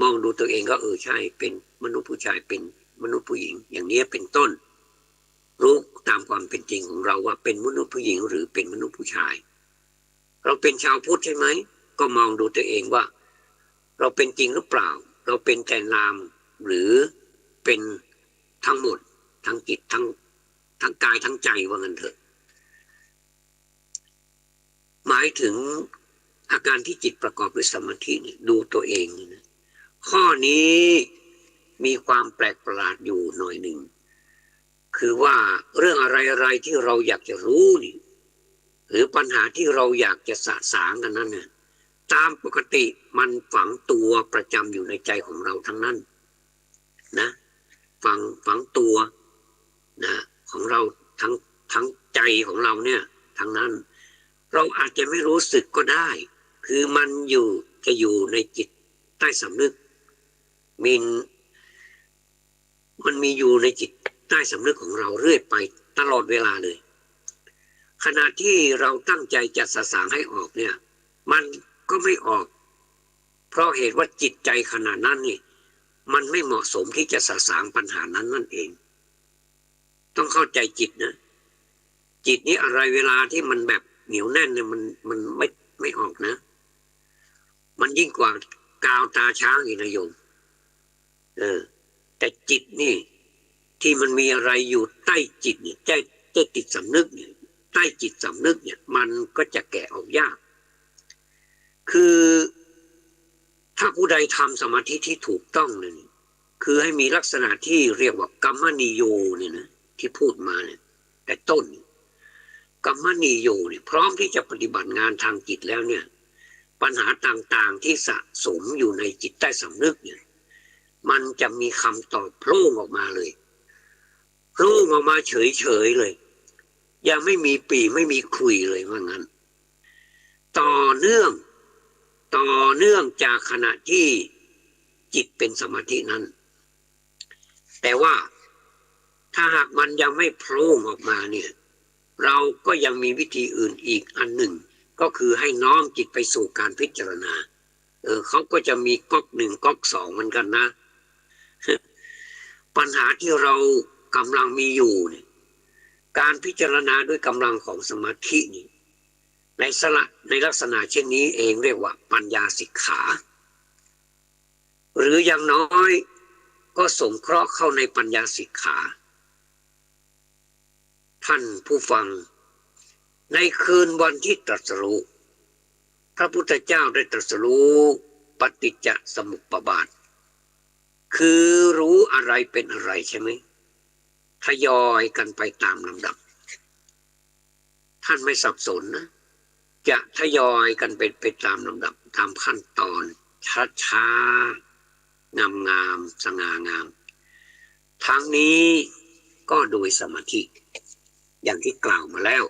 Speaker 2: มองดูตัวเองก็ใช่เป็นมนุษย์ผู้ชายเป็นมนุษย์ผู้หญิงอย่างนี้เป็นต้นรู้ตามความเป็นจริงของเราว่าเป็นมนุษย์ผู้หญิงหรือเป็นมนุษย์ผู้ชายเราเป็นชาวพุทธใช่ไหมก็มองดูตัวเองว่าเราเป็นจริงหรือเปล่าเราเป็นแต่นามหรือเป็นทั้งหมดทั้งจิตทั้งกายทั้งใจว่างั้นเถอะหมายถึงอาการที่จิตประกอบด้วยสมาธิดูตัวเองนะข้อนี้มีความแปลกประหลาดอยู่หน่อยหนึ่งคือว่าเรื่องอะไรที่เราอยากจะรู้นี่หรือปัญหาที่เราอยากจะสะสางกันนั้นเนี่ยตามปกติมันฝังตัวประจำอยู่ในใจของเราทั้งนั้นนะฝังตัวนะของเราทั้งใจของเราเนี่ยทั้งนั้นเราอาจจะไม่รู้สึกก็ได้คือมันจะอยู่ในจิตใต้สำนึกมันมีอยู่ในจิตใต้สำนึกของเราเรื่อยไปตลอดเวลาเลยขณะที่เราตั้งใจจะสะสางให้ออกเนี่ยมันก็ไม่ออกเพราะเหตุว่าจิตใจขณะนั้นนี่มันไม่เหมาะสมที่จะสะสางปัญหานั้นนั่นเองต้องเข้าใจจิตนะจิตนี้อะไรเวลาที่มันแบบเหนียวแน่นเนี่ยมันไม่ออกนะมันยิ่งกว่ากาวตาช้างอีกนะโยม เออแต่จิตนี่ที่มันมีอะไรอยู่ใต้จิตเนี่ยใต้จิตสำนึกเนี่ยใต้จิตสำนึกเนี่ยมันก็จะแกะออกยากคือถ้าผู้ใดทำสมาธิที่ถูกต้องเนี่ยคือให้มีลักษณะที่เรียกว่ากัมมนิโยเนี่ยนะที่พูดมาเนี่ยแต่ต้นกัมมนิโยเนี่ยพร้อมที่จะปฏิบัติงานทางจิตแล้วเนี่ยปัญหาต่างๆที่สะสมอยู่ในจิตใต้สำนึกเนี่ยมันจะมีคำตอบโผล่ออกมาเลยโผล่ออกมาเฉยๆเลยยังไม่มีปีไม่มีคุยเลยว่างั้นต่อเนื่องจากขณะที่จิตเป็นสมาธินั้นแต่ว่าถ้าหากมันยังไม่โผล่ออกมาเนี่ยเราก็ยังมีวิธีอื่นอีกอันหนึ่งก็คือให้น้อมจิตไปสู่การพิจารณาเขาก็จะมีก๊อกหนึ่งก๊อกสองเหมือนกันนะปัญหาที่เรากำลังมีอยู่เนี่ยการพิจารณาด้วยกำลังของสมาธินี่ในลักษณะเช่นนี้เองเรียกว่าปัญญาสิกขาหรืออย่างน้อยก็สงเคราะห์เข้าในปัญญาสิกขาท่านผู้ฟังในคืนวันที่ตรัสรู้พระพุทธเจ้าได้ตรัสรู้ปฏิจจสมุปบาทคือรู้อะไรเป็นอะไรใช่ไหมทยอยกันไปตามลำดับท่านไม่สับสนนะจะทยอยกันไปตามลำดับตามขั้นตอนช้าๆงามๆสง่างามทั้งนี้ก็โดยสมาธิอย่างที่กล่าวมาแล้ว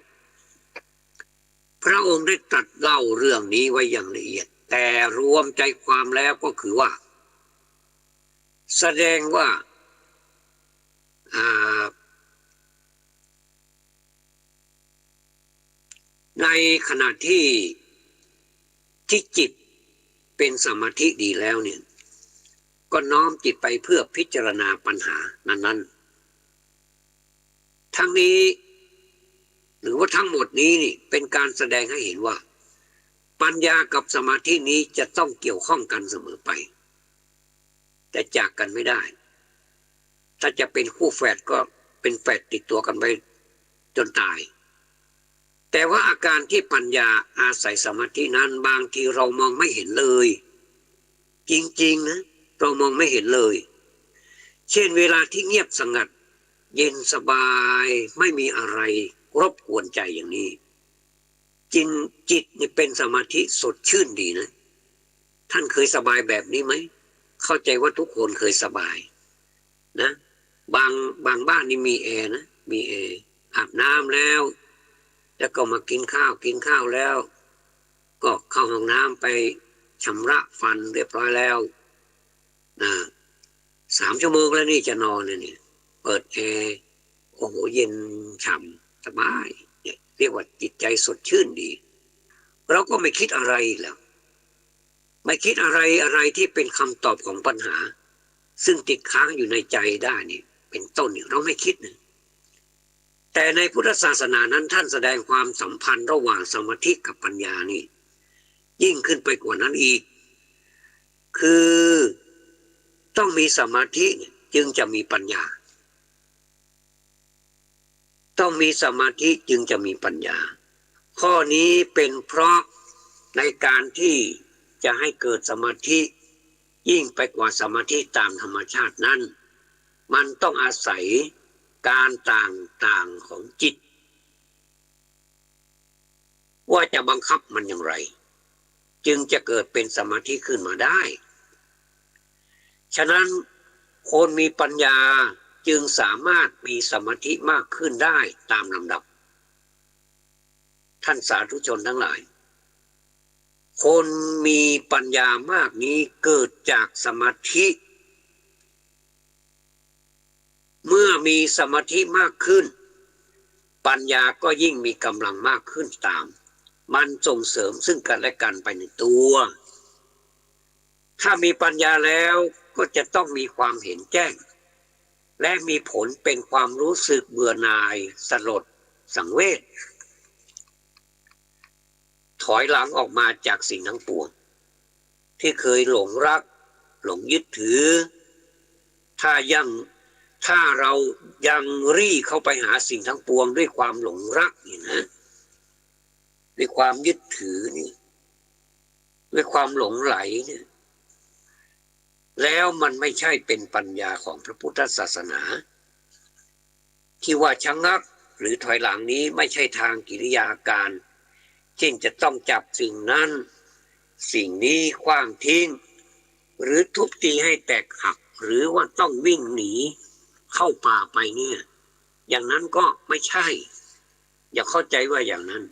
Speaker 2: พระองค์ได้ตรัสเล่าเรื่องนี้ไว้อย่างละเอียดแต่รวมใจความแล้วก็คือว่าแสดงว่าในขณะที่จิตเป็นสมาธิดีแล้วเนี่ยก็น้อมจิตไปเพื่อพิจารณาปัญหานั้นๆทั้งนี้หรือว่าทั้งหมดนี้นี่เป็นการแสดงให้เห็นว่าปัญญากับสมาธินี้จะต้องเกี่ยวข้องกันเสมอไปแต่จากกันไม่ได้ถ้าจะเป็นคู่แฝดก็เป็นแฝดติดตัวกันไปจนตายแต่ว่าอาการที่ปัญญาอาศัยสมาธินั้นบางทีเรามองไม่เห็นเลยจริงๆนะเรามองไม่เห็นเลยเช่นเวลาที่เงียบสงัดเย็นสบายไม่มีอะไรรบกวนใจอย่างนี้จิตนี่เป็นสมาธิสดชื่นดีนะท่านเคยสบายแบบนี้ไหมเข้าใจว่าทุกคนเคยสบายนะบางบ้านนี่มีแอร์นะมีแอร์อาบน้ำแล้วก็มากินข้าวแล้วก็เข้าห้องน้ำไปชำระฟันเรียบร้อยแล้วนะ3 ชั่วโมงแล้วนี่จะนอนเนี่ยเปิดแอร์โอ้โหเย็นฉ่ำสบายเนี่ยเรียกว่าจิตใจสดชื่นดีเราก็ไม่คิดอะไรแล้วไม่คิดอะไรที่เป็นคำตอบของปัญหาซึ่งติดค้างอยู่ในใจได้นี่เป็นต้นเนี่ยเราไม่คิดนะแต่ในพุทธศาสนานั้นท่านแสดงความสัมพันธ์ระหว่างสมาธิกับปัญญานี่ยิ่งขึ้นไปกว่านั้นอีกคือต้องมีสมาธิจึงจะมีปัญญาต้องมีสมาธิจึงจะมีปัญญาข้อนี้เป็นเพราะในการที่จะให้เกิดสมาธิยิ่งไปกว่าสมาธิตามธรรมชาตินั้นมันต้องอาศัยการต่างๆของจิตว่าจะบังคับมันอย่างไรจึงจะเกิดเป็นสมาธิขึ้นมาได้ฉะนั้นคนมีปัญญาจึงสามารถมีสมาธิมากขึ้นได้ตามลำดับท่านสาธุชนทั้งหลายคนมีปัญญามากนี้เกิดจากสมาธิเมื่อมีสมาธิมากขึ้นปัญญาก็ยิ่งมีกำลังมากขึ้นตามมันส่งเสริมซึ่งกันและกันไปในตัวถ้ามีปัญญาแล้วก็จะต้องมีความเห็นแจ้งและมีผลเป็นความรู้สึกเบื่อหน่ายสลดสังเวชถอยหลังออกมาจากสิ่งทั้งปวงที่เคยหลงรักหลงยึดถือ ถ้ายังถ้าเรายังรี่เข้าไปหาสิ่งทั้งปวงด้วยความหลงรักนี่นะด้วยความยึดถือนี่ด้วยความหลงไหลเนี่ยแล้วมันไม่ใช่เป็นปัญญาของพระพุทธศาสนาที่ว่าชะงักหรือถอยหลังนี้ไม่ใช่ทางกิริยาการเช่นจะต้องจับสิ่งนั้นสิ่งนี้ขว้างทิ้งหรือทุบตีให้แตกหักหรือว่าต้องวิ่งหนีเข้าป่าไปเนี่ยอย่างนั้นก็ไม่ใช่อย่าเข้าใจว่าอย่างนั้น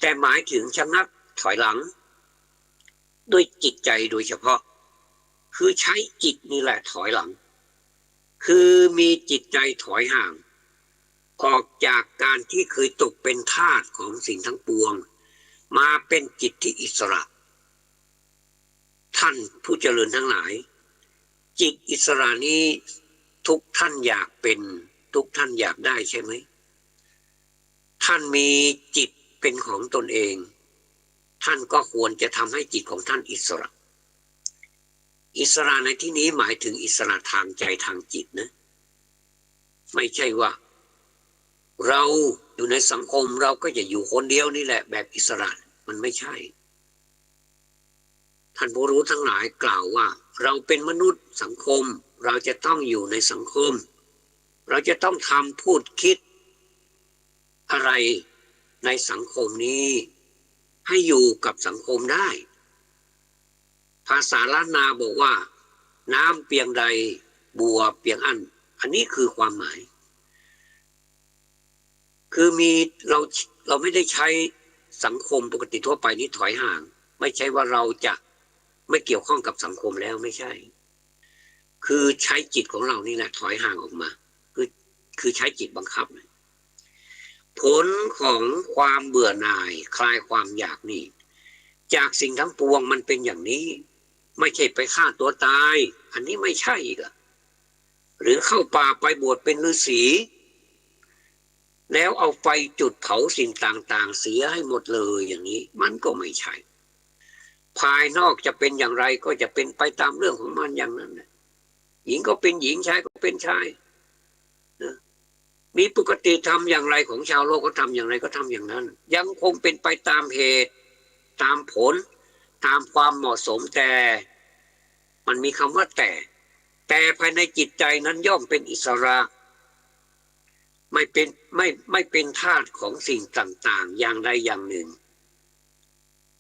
Speaker 2: แต่หมายถึงชะงักถอยหลังด้วยจิตใจโดยเฉพาะคือใช้จิตนี่แหละถอยหลังคือมีจิตใจถอยห่างออกจากการที่เคยตกเป็นทาสของสิ่งทั้งปวงมาเป็นจิตที่อิสระท่านผู้เจริญทั้งหลายจิตอิสระนี้ทุกท่านอยากเป็นทุกท่านอยากได้ใช่ไหมท่านมีจิตเป็นของตนเองท่านก็ควรจะทำให้จิตของท่านอิสระอิสระในที่นี้หมายถึงอิสระทางใจทางจิตนะไม่ใช่ว่าเราอยู่ในสังคมเราก็จะอยู่คนเดียวนี่แหละแบบอิสระมันไม่ใช่ท่านผู้รู้ทั้งหลายกล่าวว่าเราเป็นมนุษย์สังคมเราจะต้องอยู่ในสังคมเราจะต้องทำพูดคิดอะไรในสังคมนี้ให้อยู่กับสังคมได้ภาษาล้านนาบอกว่าน้ำเปียงใดบัวเปียงอันอันนี้คือความหมายคือมีเราไม่ได้ใช้สังคมปกติทั่วไปนี้ถอยห่างไม่ใช่ว่าเราจะไม่เกี่ยวข้องกับสังคมแล้วไม่ใช่คือใช้จิตของเรานี่แหละถอยห่างออกมาคือใช้จิตบังคับผลของความเบื่อหน่ายคลายความอยากนี่จากสิ่งทั้งปวงมันเป็นอย่างนี้ไม่ใช่ไปฆ่าตัวตายอันนี้ไม่ใช่อีกอะหรือเข้าป่าไปบวชเป็นฤาษีแล้วเอาไฟจุดเผาสิ่งต่างๆเสียให้หมดเลยอย่างนี้มันก็ไม่ใช่ภายนอกจะเป็นอย่างไรก็จะเป็นไปตามเรื่องของมันอย่างนั้นหญิงก็เป็นหญิงชายก็เป็นชายมีปกติทำอย่างไรของชาวโลกก็ทำอย่างไรก็ทำอย่างนั้นยังคงเป็นไปตามเหตุตามผลตามความเหมาะสมแต่มันมีคำว่าแต่ภายในจิตใจนั้นย่อมเป็นอิสระไม่เป็นทาสของสิ่งต่างๆอย่างใดอย่างหนึ่ง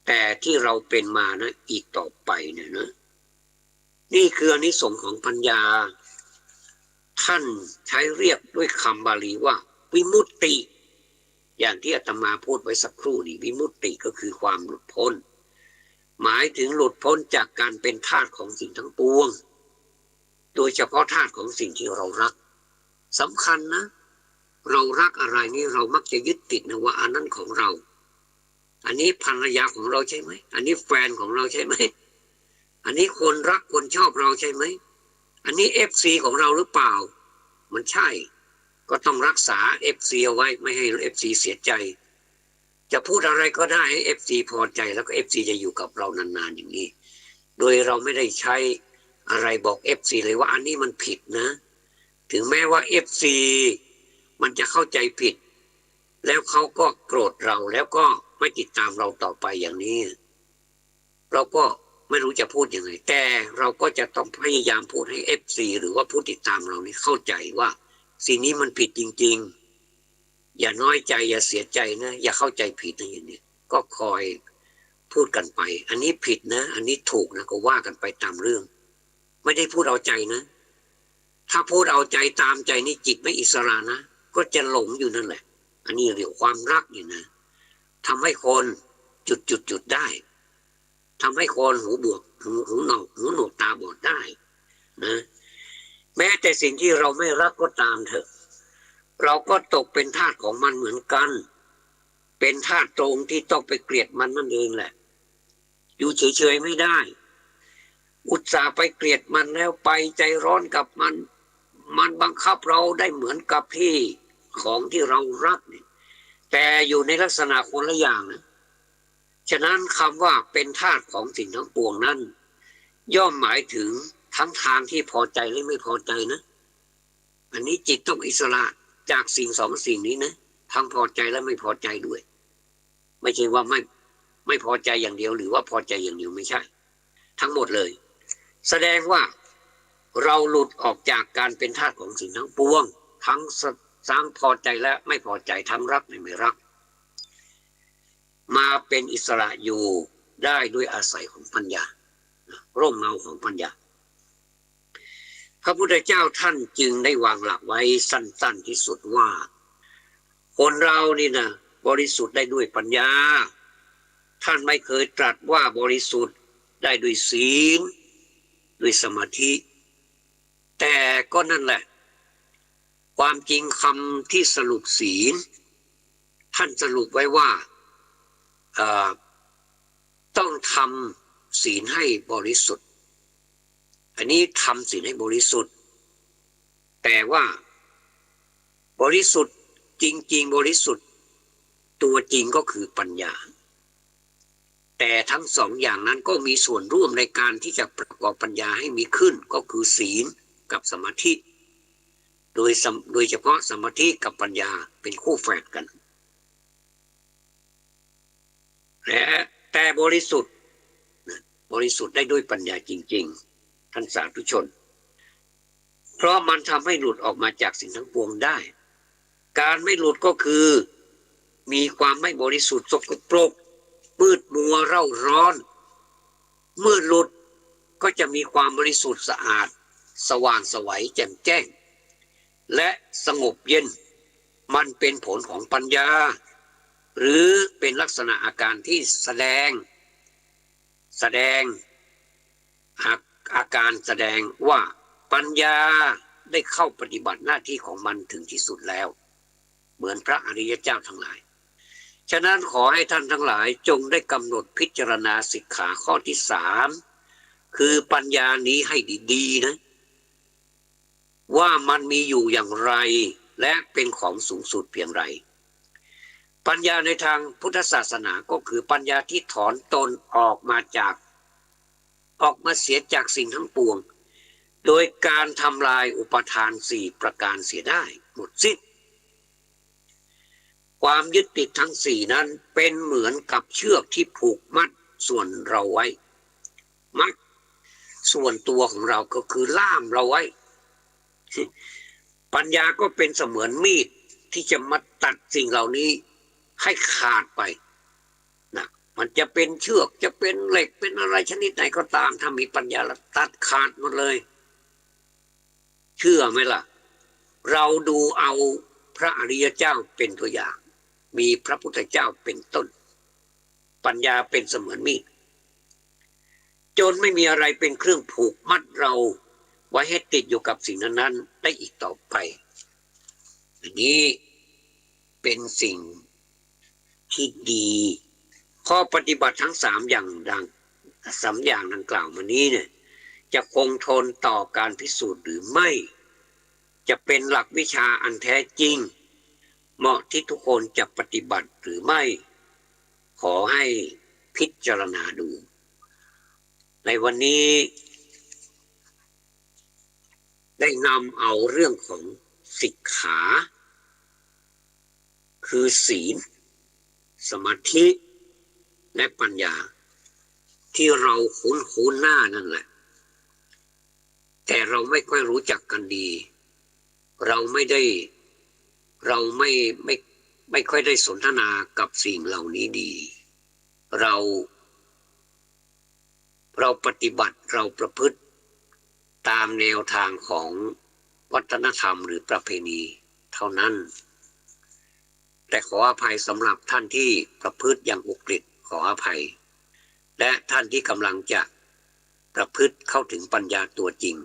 Speaker 2: แต่ที่เราเป็นมานะอีกต่อไปเนี่ยนะนี่คืออานิสงส์ของปัญญาท่านใช้เรียกด้วยคำบาลีว่าวิมุตติอย่างที่อาตมาพูดไว้สักครู่นี้วิมุตติก็คือความหลุดพ้นหมายถึงหลุดพ้นจากการเป็นทาสของสิ่งทั้งปวงโดยเฉพาะทาสของสิ่งที่เรารักสำคัญนะเรารักอะไรนี่เรามักจะยึดติดนะว่าอันนั้นของเราอันนี้ภรรยาของเราใช่ไหมอันนี้แฟนของเราใช่ไหมอันนี้คนรักคนชอบเราใช่ไหมอันนี้ FC ของเราหรือเปล่ามันใช่ก็ต้องรักษา FC เอาไว้ไม่ให้ FC เสียใจจะพูดอะไรก็ได้ให้ FC พอใจแล้วก็ FC จะอยู่กับเรานานๆอย่างนี้โดยเราไม่ได้ใช้อะไรบอก FC เลยว่าอันนี้มันผิดนะถึงแม้ว่า FC มันจะเข้าใจผิดแล้วเขาก็โกรธเราแล้วก็ไม่ติดตามเราต่อไปอย่างนี้เราก็ไม่รู้จะพูดยังไงแต่เราก็จะต้องพยายามพูดให้ FC หรือว่าผู้ติดตามเรานี่เข้าใจว่าสิ่งนี้มันผิดจริงๆอย่าน้อยใจอย่าเสียใจนะอย่าเข้าใจผิดนะอย่างนี้ก็คอยพูดกันไปอันนี้ผิดนะอันนี้ถูกนะก็ว่ากันไปตามเรื่องไม่ได้พูดเอาใจนะถ้าพูดเอาใจตามใจนี่จิตไม่อิสระนะก็จะหลงอยู่นั่นแหละอันนี้เรียกความรักนี่นะทำให้คนจุดได้ทำให้คนหูบวกหูหนวกตาบอดได้นะแม้แต่สิ่งที่เราไม่รักก็ตามเถอะเราก็ตกเป็นทาสของมันเหมือนกันเป็นทาสตรงที่ต้องไปเกลียดมันนั่นเองแหละอยู่เฉยๆไม่ได้อุตส่าห์ไปเกลียดมันแล้วไปใจร้อนกับมันบังคับเราได้เหมือนกับที่ของที่เรารักเนี่ยแต่อยู่ในลักษณะคนละอย่างนะฉะนั้นคำว่าเป็นทาสของสิ่งทั้งปวงนั้นย่อมหมายถึง ทั้งทางที่พอใจและไม่พอใจนะอันนี้จิตต้องอิสระจากสิ่งสองสิ่งนี้นะทั้งพอใจและไม่พอใจด้วย ไม่ใช่ว่าไม่พอใจอย่างเดียวหรือว่าพอใจอย่างเดียวไม่ใช่ ทั้งหมดเลย แสดงว่าเราหลุดออกจากการเป็นทาสของสิ่งทั้งปวงทั้งพอใจและไม่พอใจทั้งรักและไม่รักมาเป็นอิสระอยู่ได้ด้วยอาศัยของปัญญาร่มเงาของปัญญาพระพุทธเจ้าท่านจึงได้วางหลักไว้สั้นๆที่สุดว่าคนเรานี่นะบริสุทธิ์ได้ด้วยปัญญาท่านไม่เคยตรัสว่าบริสุทธิ์ได้ด้วยศีลด้วยสมาธิแต่ก็นั่นแหละความจริงคำที่สรุปศีลท่านสรุปไว้ว่าต้องทำศีลให้บริสุทธิ์อันนี้ทำศีลให้บริสุทธิ์แต่ว่าบริสุทธิ์จริงๆบริสุทธิ์ตัวจริงก็คือปัญญาแต่ทั้งสองอย่างนั้นก็มีส่วนร่วมในการที่จะประกอบปัญญาให้มีขึ้นก็คือศีลกับสมาธิโดยเฉพาะสมาธิกับปัญญาเป็นคู่แฝดกันแต่บริสุทธิ์ได้ด้วยปัญญาจริงๆท่านสาธุชนเพราะมันทำให้หลุดออกมาจากสิ่งทั้งปวงได้การไม่หลุดก็คือมีความไม่บริสุทธิ์สกปรกมืดมัวเร่าร้อนเมื่อหลุดก็จะมีความบริสุทธิ์สะอาดสว่างไสวแจ่มแจ้งและสงบเย็นมันเป็นผลของปัญญาหรือเป็นลักษณะอาการที่แสดงอาการแสดงว่าปัญญาได้เข้าปฏิบัติหน้าที่ของมันถึงที่สุดแล้วเหมือนพระอริยเจ้าทั้งหลายฉะนั้นขอให้ท่านทั้งหลายจงได้กำหนดพิจารณาสิกขาข้อที่3คือปัญญานี้ให้ดีๆนะว่ามันมีอยู่อย่างไรและเป็นของสูงสุดเพียงไรปัญญาในทางพุทธศาสนาก็คือปัญญาที่ถอนตนออกมาเสียจากสิ่งทั้งปวงโดยการทำลายอุปทาน4ประการเสียได้หมดสิ้นความยึดติดทั้ง4นั้นเป็นเหมือนกับเชือกที่ผูกมัดส่วนเราไว้มัดส่วนตัวของเราก็คือล่ามเราไว้ปัญญาก็เป็นเสมือนมีดที่จะมาตัดสิ่งเหล่านี้ให้ขาดไปนะมันจะเป็นเชือกจะเป็นเหล็กเป็นอะไรชนิดไหนก็ตามถ้ามีปัญญาแล้วตัดขาดหมดเลยเชื่อไหมล่ะเราดูเอาพระอริยเจ้าเป็นตัวอย่างมีพระพุทธเจ้าเป็นต้นปัญญาเป็นเสมือนมีดจนไม่มีอะไรเป็นเครื่องผูกมัดเราไว้ให้ติดอยู่กับสิ่งนั้นๆได้อีกต่อไปอันนี้เป็นสิ่งที่ดีข้อปฏิบัติทั้ง3อย่างดังกล่าวมานี้เนี่ยจะคงทนต่อการพิสูจน์หรือไม่จะเป็นหลักวิชาอันแท้จริงเหมาะที่ทุกคนจะปฏิบัติหรือไม่ขอให้พิจารณาดูในวันนี้ได้นำเอาเรื่องของสิกขาคือศีลสมาธิและปัญญาที่เราคุ้นหน้านั่นแหละแต่เราไม่ค่อยรู้จักกันดีเราไม่ค่อยได้สนทนากับสิ่งเหล่านี้ดีเราปฏิบัติเราประพฤติตามแนวทางของวัฒนธรรมหรือประเพณีเท่านั้นแต่ขออภัยสำหรับท่านที่ประพฤติอย่างอุกฤษขออภัยและท่านที่กำลังจะประพฤติเข้าถึงปัญญาตัวจริง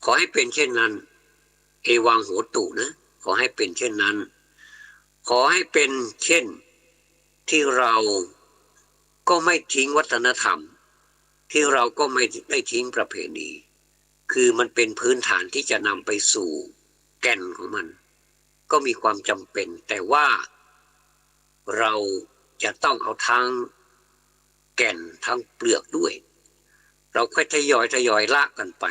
Speaker 2: ขอให้เป็นเช่นนั้นเอวังโหตุนะขอให้เป็นเช่นนั้นขอให้เป็นเช่นที่เราก็ไม่ทิ้งวัฒนธรรมที่เราก็ไม่ได้ทิ้งประเพณีคือมันเป็นพื้นฐานที่จะนำไปสู่แก่นของมันก็มีความจำเป็นแต่ว่าเราจะต้องเอาทั้งแก่นทั้งเปลือกด้วย เราค่อยทยอยละกันไป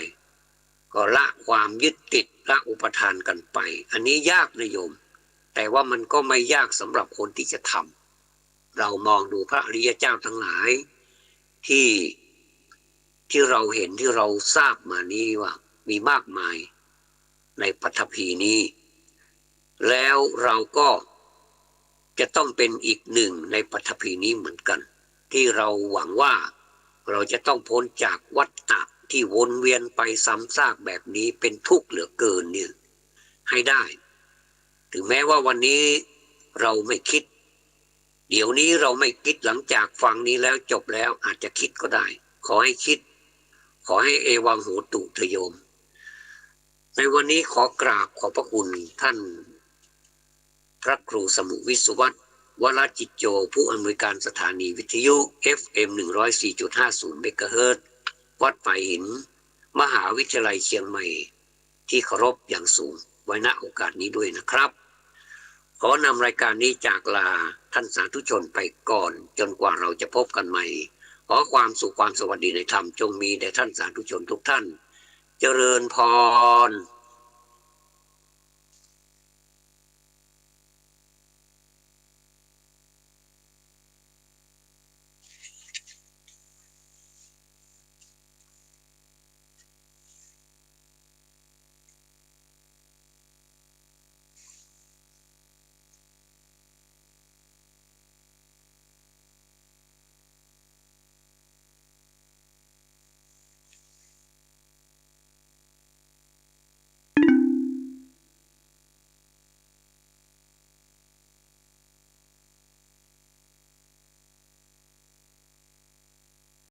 Speaker 2: ก็ละความยึดติดละอุปทานกันไปอันนี้ยากนะโยมแต่ว่ามันก็ไม่ยากสำหรับคนที่จะทำเรามองดูพระอริยเจ้าทั้งหลายที่เราเห็นที่เราทราบมานี้ว่ามีมากมายในปฐพีนี้แล้วเราก็จะต้องเป็นอีกหนึ่งในปฐพีนี้เหมือนกันที่เราหวังว่าเราจะต้องพ้นจากวัฏฏะที่วนเวียนไปซ้ำซากแบบนี้เป็นทุกข์เหลือเกินเนี่ยให้ได้ถึงแม้ว่าวันนี้เราไม่คิดเดี๋ยวนี้เราไม่คิดหลังจากฟังนี้แล้วจบแล้วอาจจะคิดก็ได้ขอให้คิดขอให้เอวังโหตุทโยมในวันนี้ขอกราบขอบพระคุณท่านพระครูสมุวิศวัตรวรจิตโจผู้อำนวยการสถานีวิทยุ FM 104.50 เมกะเฮิรตซ์วัดป่าหินมหาวิทยาลัยเชียงใหม่ที่เคารพอย่างสูงไว้ณโอกาสนี้ด้วยนะครับขอนำรายการนี้จากลาท่านสาธุชนไปก่อนจนกว่าเราจะพบกันใหม่ขอความสุขความสวัสดีในธรรมจงมีแด่ท่านสาธุชนทุกท่านเจริญพร